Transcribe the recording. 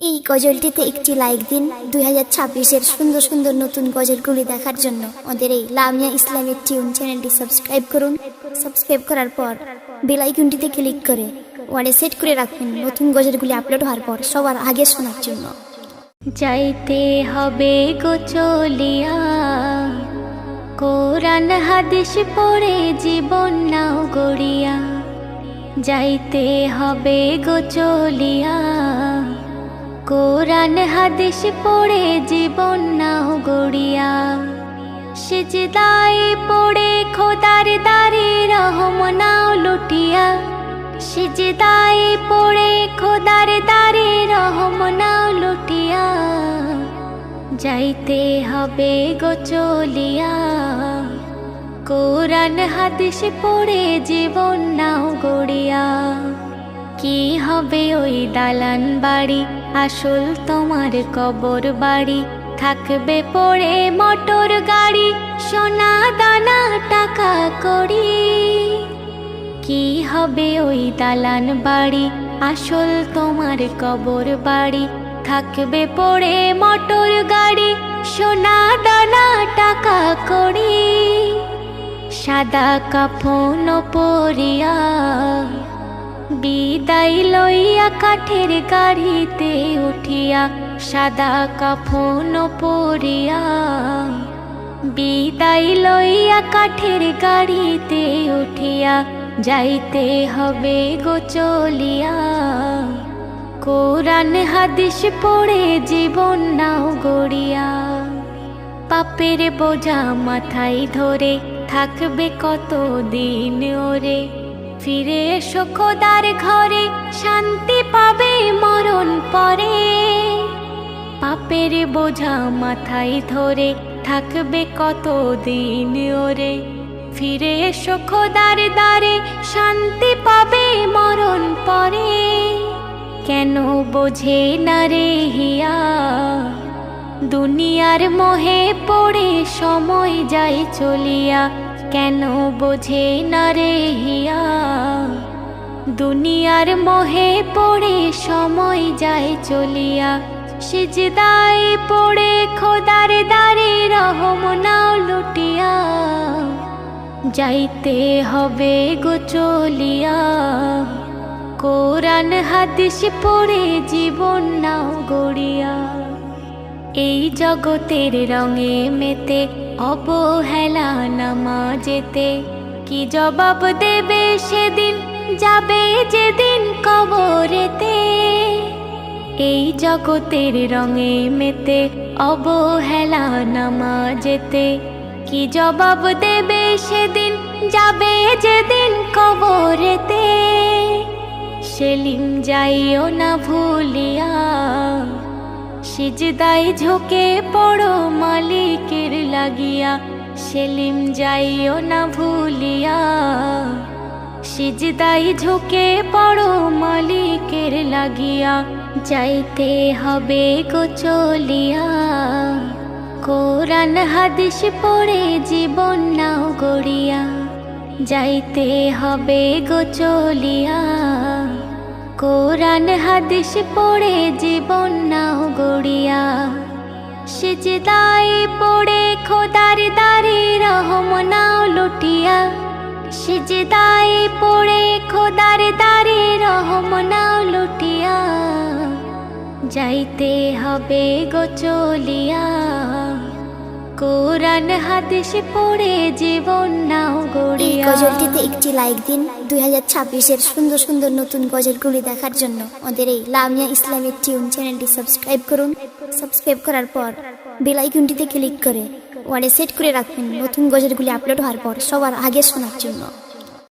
এই গজলটিতে একটি লাইক দিন। 2026-এর সুন্দর সুন্দর নতুন গজলগুলি দেখার জন্য আমাদের এই লামিয়া ইসলামিক টিউন চ্যানেলটি সাবস্ক্রাইব করুন। সাবস্ক্রাইব করার পর বেল আইকনটিতে ক্লিক করে ওয়ালে সেট করে রাখুন নতুন গজলগুলি আপলোড হওয়ার পর সবার আগে শোনার জন্য। যাইতে হবে গো চলিয়া, কোরআন হাদিস পড়ে জীবন নাও গড়িয়া। যাইতে হবে গো চলিয়া, কোরআন হাদিস পড়ে জীবন নাও গড়িয়া। সিজদায় পড়ে খোদার দারে রহম নাও লুটিয়া। সিজদায় পড়ে খোদার দারে রহম নাও লুটিয়া। যাইতে হবে গো চলিয়া, কোরআন হাদিস পড়ে জীবন নাও গড়িয়া। কি হবে ওই দালান বাড়ি, আসল তোমার কবর বাড়ি। থাকবে পড়ে মোটর গাড়ি, সোনা দানা টাকা কড়ি। কি হবে ওই দালান বাড়ি, আসল তোমার কবর বাড়ি। থাকবে পড়ে মোটর গাড়ি, সোনা দানা টাকা কড়ি। সাদা কাফন পরিয়া বিদায় লইয়া কাঠের গাড়িতে উঠিয়া। সাদা কাফন পরিয়া বিদায় লইয়া কাঠের গাড়িতে উঠিয়া। যাইতে হবে গো চলিয়া, কোরআন হাদিস পড়ে জীবন নাও গড়িয়া। পাপের বোঝা মাথায় ধরে থাকবে কত দিন ওরে। ফিরে এসো খোদার ঘরে, শান্তি পাবে মরণ পরে। পাপের বোঝা মাথায় ধরে থাকবে কত দিন ওরে। ফিরে এসো খোদার দ্বারে, শান্তি পাবে মরণ পরে। কেন বোঝে না রে হিয়া, দুনিয়ার মোহে পড়ে সময় যায় চলিয়া। কেন বোঝে না রে হিয়া, দুনিয়ার মোহে পড়ে সময় যায় চলিয়া। সিজদায় পড়ে খোদার দারে রহম নাও লুটিয়া। যাইতে হবে গো চলিয়া, কোরআন হাদিস পড়ে জীবন নাও গড়িয়া। এই জগতের রঙে মেতে অবহেলা নামাজেতে। কি জবাব দেবে সেদিন, যাবে যেদিন কবরেতে। এই জগতের রঙে মেতে অবহেলা নামাজেতে। কি জবাব দেবে সেদিন, যাবে যেদিন কবরেতে। সেলিম যাইও না ভুলিয়া, সিজদায় ঝুঁকে পড়ো মালিকের লাগিয়া। সেলিম যাইও না ভুলিয়া, সিজদায় ঝুঁকে পড়ো মালিকের লাগিয়া। যাইতে হবে গো চলিয়া, কোরআন হাদিস পড়ে জীবন নাও গড়িয়া। যাইতে হবে গো চলিয়া, কোরআন হাদিস পড়ে জীবন নাও গড়িয়া। সিজদায় পড়ে খোদার দারে রহম নাও লুটিয়া। সিজদায় পড়ে খোদার দারে রহম নাও লুটিয়া। যাইতে হবে গো চলিয়া, কোরআন হাদিস পড়ে জীবন নাও গড়িয়া। এই গজলটিতে একটি লাইক দিন। 2026-এর সুন্দর সুন্দর নতুন গজলগুলি দেখার জন্য আমাদের এই লামিয়া ইসলামিক টিউন চ্যানেলটি সাবস্ক্রাইব করুন। সাবস্ক্রাইব করার পর বেল আইকনটিতে ক্লিক করে ওয়ালে সেট করে রাখুন নতুন গজলগুলি আপলোড হওয়ার পর সবার আগে শোনার জন্য।